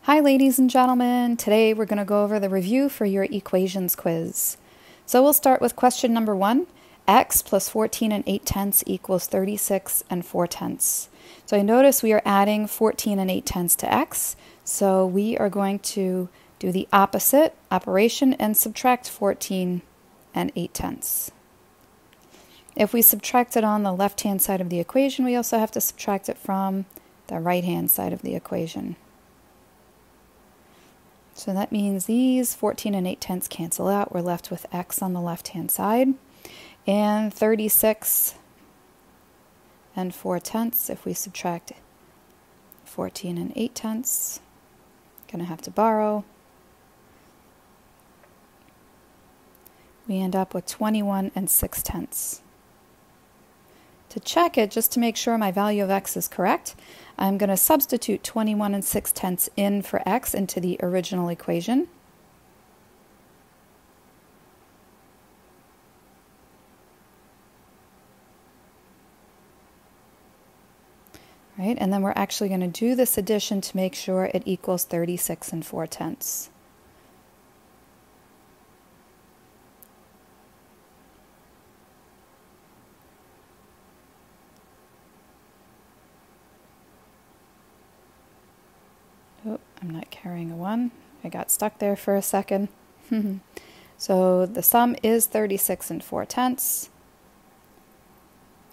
Hi ladies and gentlemen, today we're going to go over the review for your equations quiz. So we'll start with question number 1. X plus 14 and 8/10 equals 36 and 4/10. So I notice we are adding 14 and 8/10 to x, so we are going to do the opposite operation and subtract 14 and 8/10. If we subtract it on the left-hand side of the equation, we also have to subtract it from the right-hand side of the equation. So that means these 14 and 8/10 cancel out. We're left with x on the left-hand side. And 36 and 4/10, if we subtract 14 and 8/10, going to have to borrow. We end up with 21 and 6/10. To check it, just to make sure my value of x is correct, I'm going to substitute 21 and 6/10 in for x into the original equation. Right, and then we're actually going to do this addition to make sure it equals 36 and 4/10. Oh, I'm not carrying a 1. I got stuck there for a second. So the sum is 36 and 4/10.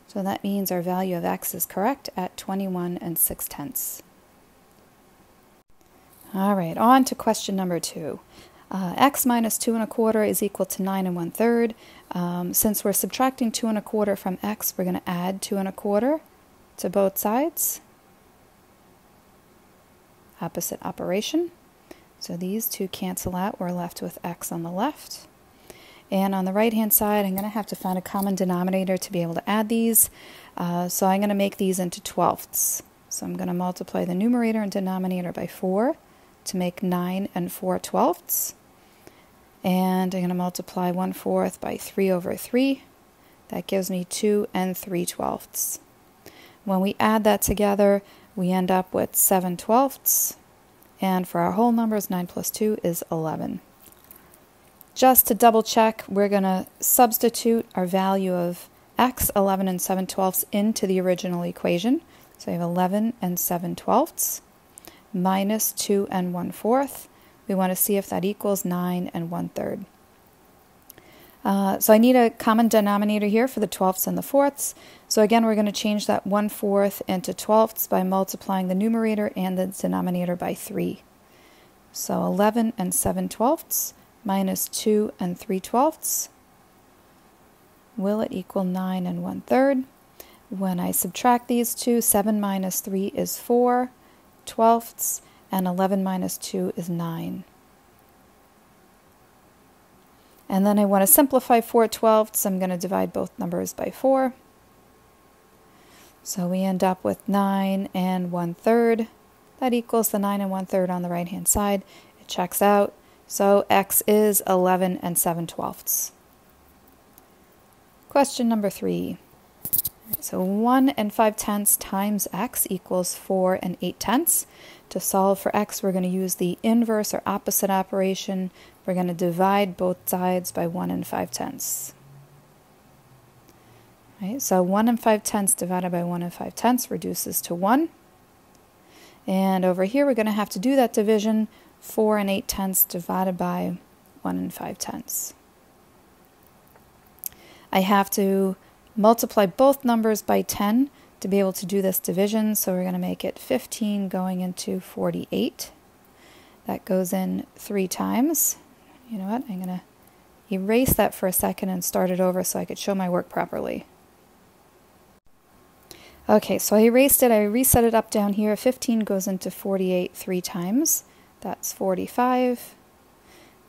So that means our value of x is correct at 21 and 6/10. All right, on to question number 2. X minus 2 1/4 is equal to 9 1/3. Since we're subtracting 2 1/4 from x, we're going to add 2 1/4 to both sides. Opposite operation. So these two cancel out. We're left with x on the left. And on the right-hand side, I'm going to have to find a common denominator to be able to add these. So I'm going to make these into 12ths. So I'm going to multiply the numerator and denominator by 4 to make 9 and 4/12. And I'm going to multiply 1/4 by 3 over 3. That gives me 2 and 3/12. When we add that together, we end up with 7/12. And for our whole numbers, 9 plus 2 is 11. Just to double check, we're going to substitute our value of x, 11 and 7/12, into the original equation. So we have 11 and 7/12 minus 2 and 1/4. We want to see if that equals 9 and 1/3. So I need a common denominator here for the 12ths and the 4ths. So again, we're going to change that 1/4 into 12ths by multiplying the numerator and the denominator by 3. So 11 and 7/12 minus 2 and 3/12. Will it equal 9 and 1/3? When I subtract these two, 7 minus 3 is 4/12, and 11 minus 2 is 9. And then I want to simplify 4/12, I'm going to divide both numbers by 4. So we end up with 9 and 1/3. That equals the 9 and 1/3 on the right-hand side. It checks out. So x is 11 and 7/12. Question number 3. So 1 and 5/10 times x equals 4 and 8/10. To solve for x, we're going to use the inverse or opposite operation. We're going to divide both sides by 1 and 5/10. Right, so 1 and 5/10 divided by 1 and 5/10 reduces to 1. And over here, we're going to have to do that division. 4 and 8/10 divided by 1 and 5/10. I have to multiply both numbers by 10 to be able to do this division, so we're going to make it 15 going into 48. That goes in 3 times. You know what? I'm going to erase that for a second and start it over so I could show my work properly. Okay, so I erased it. I reset it up down here. 15 goes into 48 3 times. That's 45.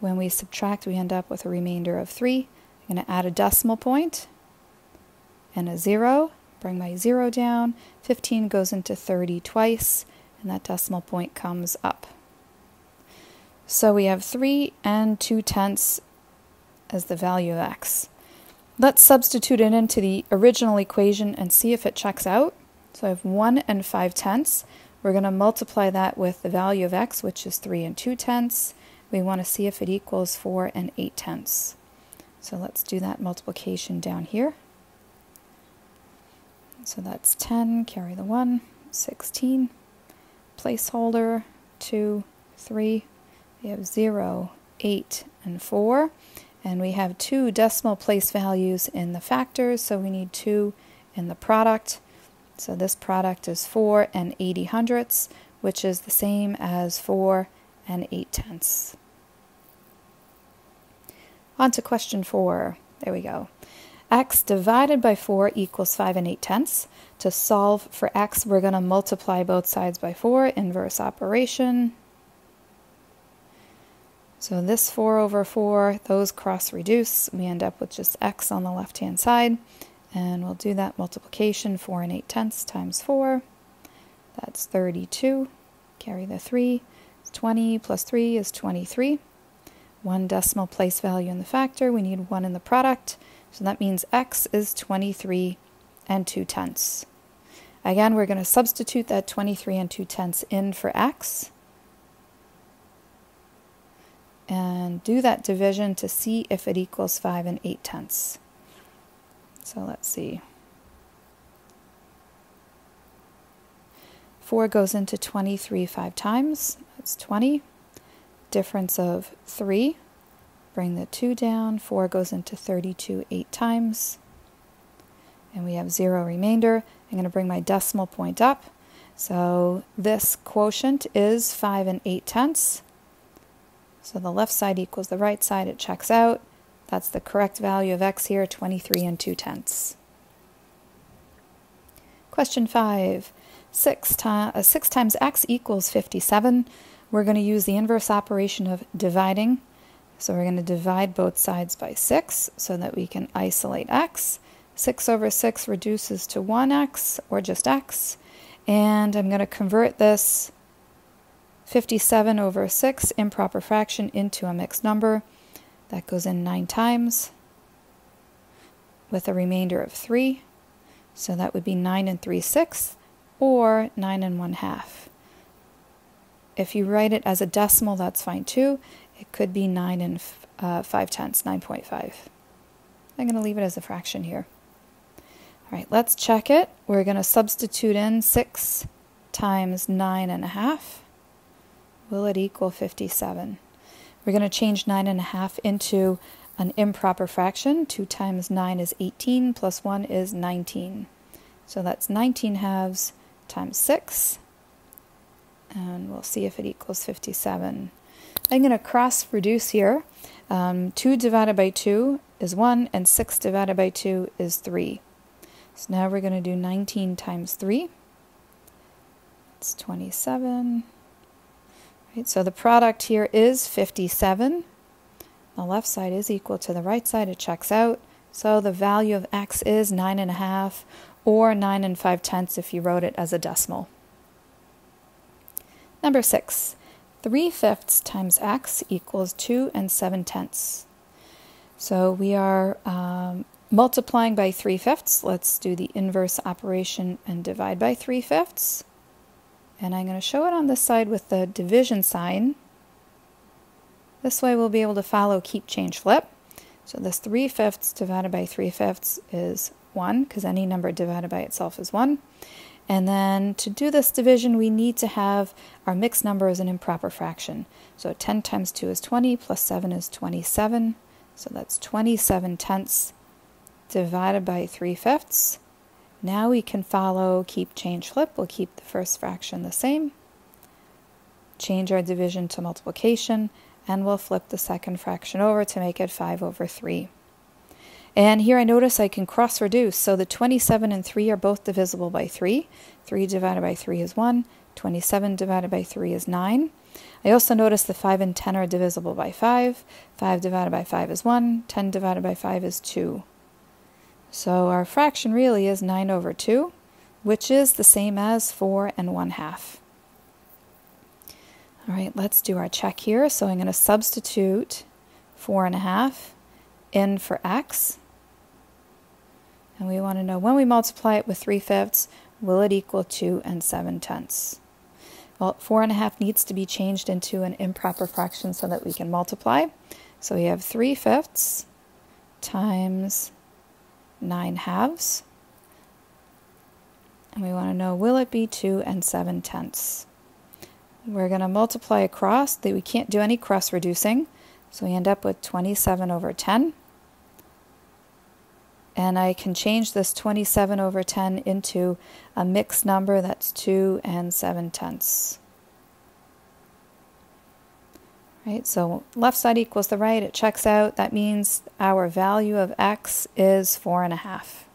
When we subtract, we end up with a remainder of 3. I'm going to add a decimal point and a 0. Bring my 0 down. 15 goes into 30 twice, and that decimal point comes up. So we have 3 and 2/10 as the value of x. Let's substitute it into the original equation and see if it checks out. So I have 1 and 5/10. We're going to multiply that with the value of x, which is 3 2/10. We want to see if it equals 4 8/10. So let's do that multiplication down here. So that's 10, carry the 1, 16, placeholder, 2, 3, we have 0, 8, and 4, and we have 2 decimal place values in the factors, so we need 2 in the product. So this product is 4 80/100, which is the same as 4 8/10. On to question 4. There we go. X divided by 4 equals 5 8/10. To solve for x, we're going to multiply both sides by 4, inverse operation. So this 4 over 4, those cross reduce. We end up with just x on the left-hand side. And we'll do that multiplication, 4 8/10 times 4. That's 32. Carry the 3. 20 plus 3 is 23. 1 decimal place value in the factor. We need 1 in the product. So that means x is 23 2/10. Again, we're going to substitute that 23 2/10 in for x. And do that division to see if it equals 5 8/10. So let's see. 4 goes into 23 5 times. That's 20. Difference of 3. Bring the 2 down. 4 goes into 32 8 times. And we have 0 remainder. I'm going to bring my decimal point up. So this quotient is 5 8/10. So the left side equals the right side. It checks out. That's the correct value of x here, 23 2/10. Question 5. 6 times x equals 57. We're going to use the inverse operation of dividing. So we're going to divide both sides by 6 so that we can isolate x. 6 over 6 reduces to 1x, or just x. And I'm going to convert this 57 over 6 improper fraction into a mixed number. That goes in 9 times with a remainder of 3. So that would be 9 3/6, or 9 1/2. If you write it as a decimal, that's fine too. It could be 9 5/10, 9.5. I'm going to leave it as a fraction here. All right, let's check it. We're going to substitute in 6 times 9 1/2. Will it equal 57? We're going to change 9 1/2 into an improper fraction. 2 times 9 is 18, plus 1 is 19. So that's 19 halves times 6. And we'll see if it equals 57. I'm going to cross reduce here. 2 divided by 2 is 1, and 6 divided by 2 is 3. So now we're going to do 19 times 3. It's 27. Right, so the product here is 57. The left side is equal to the right side. It checks out. So the value of x is 9 1/2, or 9 5/10 if you wrote it as a decimal. Number 6. 3/5 times x equals 2 7/10. So we are multiplying by 3/5. Let's do the inverse operation and divide by 3/5. And I'm going to show it on this side with the division sign. This way we'll be able to follow keep, change, flip. So this 3/5 divided by 3/5 is 1, because any number divided by itself is 1. And then to do this division, we need to have our mixed number as an improper fraction. So 10 times 2 is 20, plus 7 is 27. So that's 27/10 divided by 3/5. Now we can follow keep, change, flip. We'll keep the first fraction the same. Change our division to multiplication, and we'll flip the second fraction over to make it 5 over 3. And here I notice I can cross reduce. So the 27 and 3 are both divisible by 3. 3 divided by 3 is 1. 27 divided by 3 is 9. I also notice the 5 and 10 are divisible by 5. 5 divided by 5 is 1. 10 divided by 5 is 2. So our fraction really is 9 over 2, which is the same as 4 1/2. All right, let's do our check here. So I'm going to substitute 4 1/2 in for x. And we want to know when we multiply it with 3/5, will it equal 2 7/10? Well, 4.5 needs to be changed into an improper fraction so that we can multiply. So we have 3/5 times 9/2. And we want to know, will it be 2 7/10? We're going to multiply across. We can't do any cross reducing. So we end up with 27/10. And I can change this 27/10 into a mixed number that's 2 7/10. Right, so left side equals the right, it checks out. That means our value of x is 4.5.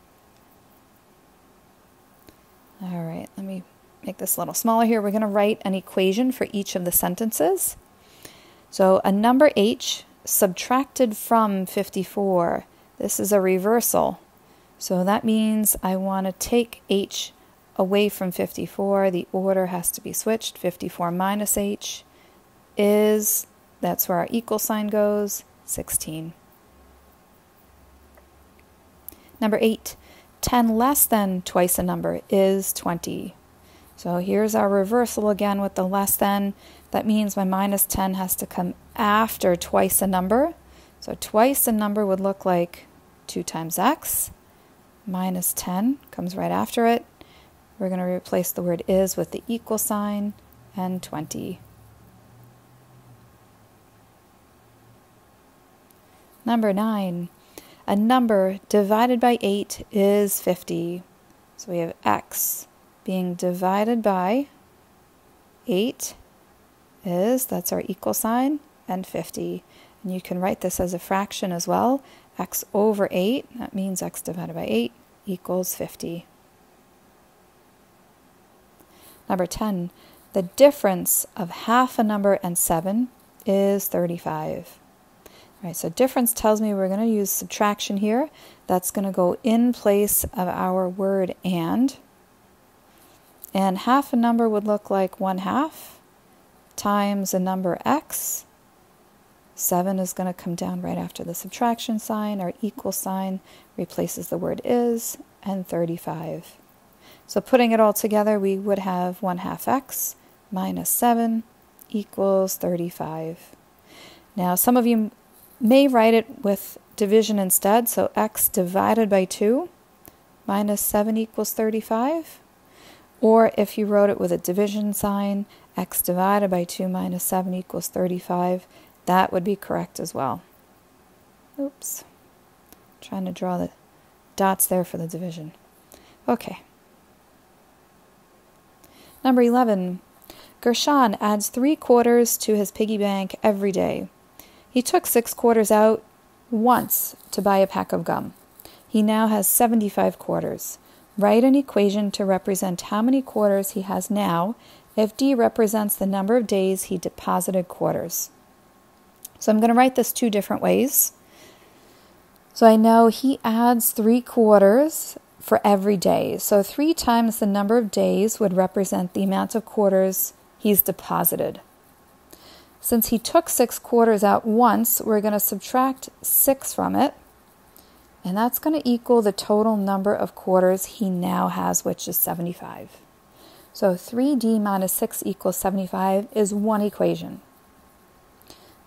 All right, let me make this a little smaller here. We're going to write an equation for each of the sentences. So a number h subtracted from 54. This is a reversal. So that means I want to take h away from 54. The order has to be switched. 54 minus h is, that's where our equal sign goes, 16. Number 8. 10 less than twice a number is 20. So here's our reversal again with the less than. That means my minus 10 has to come after twice a number. So twice a number would look like 2 times x. Minus 10 comes right after it. We're going to replace the word is with the equal sign and 20. Number 9. A number divided by 8 is 50. So we have x being divided by 8 is, that's our equal sign, and 50. And you can write this as a fraction as well. X over 8, that means x divided by 8 equals 50. Number 10, the difference of half a number and 7 is 35. All right, so difference tells me we're going to use subtraction here. That's going to go in place of our word and. And half a number would look like 1/2 times a number x. 7 is going to come down right after the subtraction sign. Our equal sign replaces the word is, and 35. So putting it all together, we would have 1/2 x minus 7 equals 35. Now, some of you may write it with division instead, so x divided by 2 minus 7 equals 35. Or if you wrote it with a division sign, x divided by 2 minus 7 equals 35, that would be correct as well. Oops. Trying to draw the dots there for the division. Okay. Number 11. Gershon adds 3 quarters to his piggy bank every day. He took 6 quarters out once to buy a pack of gum. He now has 75 quarters. Write an equation to represent how many quarters he has now if D represents the number of days he deposited quarters. So I'm going to write this 2 different ways. So I know he adds 3 quarters for every day. So 3 times the number of days would represent the amount of quarters he's deposited. Since he took 6 quarters out once, we're going to subtract 6 from it. And that's going to equal the total number of quarters he now has, which is 75. So 3D minus 6 equals 75 is one equation.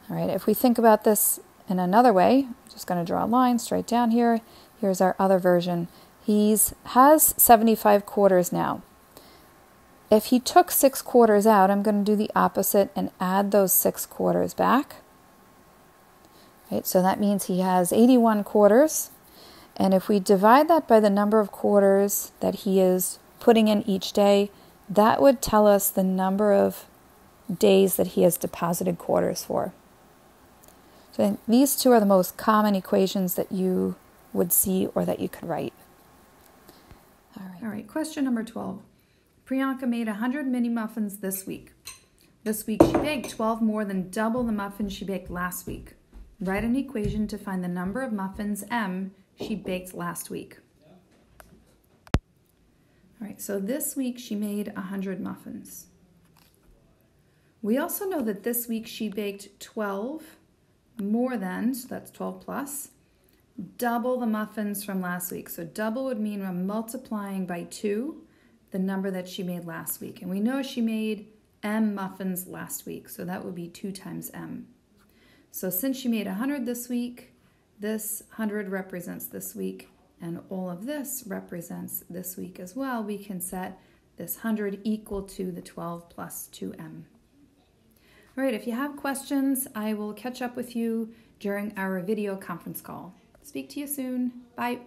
All right, if we think about this in another way, I'm just going to draw a line straight down here. Here's our other version. He has 75 quarters now. If he took 6 quarters out, I'm going to do the opposite and add those 6 quarters back. Right, so that means he has 81 quarters. And if we divide that by the number of quarters that he is putting in each day, that would tell us the number of days that he has deposited quarters for. So these 2 are the most common equations that you would see or that you could write. All right, question number 12. Priyanka made 100 mini muffins this week. This week she baked 12 more than double the muffins she baked last week. Write an equation to find the number of muffins M she baked last week. All right, so this week she made 100 muffins. We also know that this week she baked 12 more than, so that's 12 plus, double the muffins from last week. So double would mean we're multiplying by 2 the number that she made last week. And we know she made M muffins last week, so that would be 2 times M. So since she made 100 this week, this 100 represents this week, and all of this represents this week as well. We can set this 100 equal to the 12 plus 2M. All right, if you have questions, I will catch up with you during our video conference call. Speak to you soon. Bye.